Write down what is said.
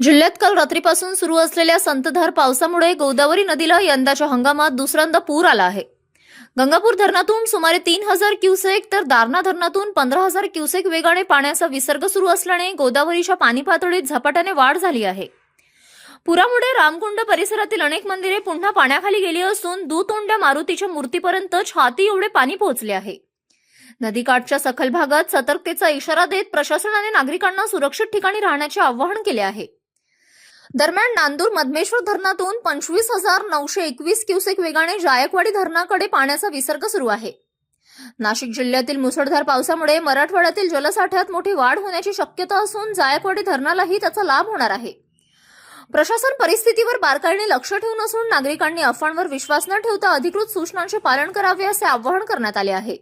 जिल्ह्यात काल रात्रीपासून सुरू असलेल्या संततधार पावसामुळे गोदावरी नदीला यंदाच्या हंगामात दुसऱ्यांदा पूर आला आहे। गंगापूर धरणातून सुमारे 3,000 क्युसेक तर दारणा धरणातून 15,000 क्युसेक वेगाने पाण्याचा विसर्ग सुरू असल्याने गोदावरीच्या पाणी पातळीत झपाट्याने वाढ झाली आहे। पुरामुळे रामकुंड परिसरातील अनेक मंदिरे पुन्हा पाण्याखाली गेली असून दुतोंड्या मारुतीच्या मूर्तीपर्यंत छाती एवढे पाणी पोहोचले आहे। नदीकाठच्या सखल भागात सतर्कतेचा इशारा देत प्रशासनाने नागरिकांना सुरक्षित ठिकाणी राहण्याचे आवाहन केले आहे। दरम्यान नांदूर मधमेश्वर धरणातून 25,921 क्युसेक वेगाने जायकवाडी धरणाकडे पाण्याचा विसर्ग सुरू आहे। नाशिक जिल्ह्यातील मुसळधार पावसामुळे मराठवाड्यातील जलसाठ्यात मोठी वाढ होण्याची शक्यता असून जायकवाडी धरणालाही त्याचा लाभ होणार आहे। प्रशासन परिस्थितीवर बारकाईने लक्ष ठेवून असून नागरिकांनी अफवांवर विश्वास न ठेवता अधिकृत सूचनांचे पालन करावे असे आवाहन करण्यात आले आहे।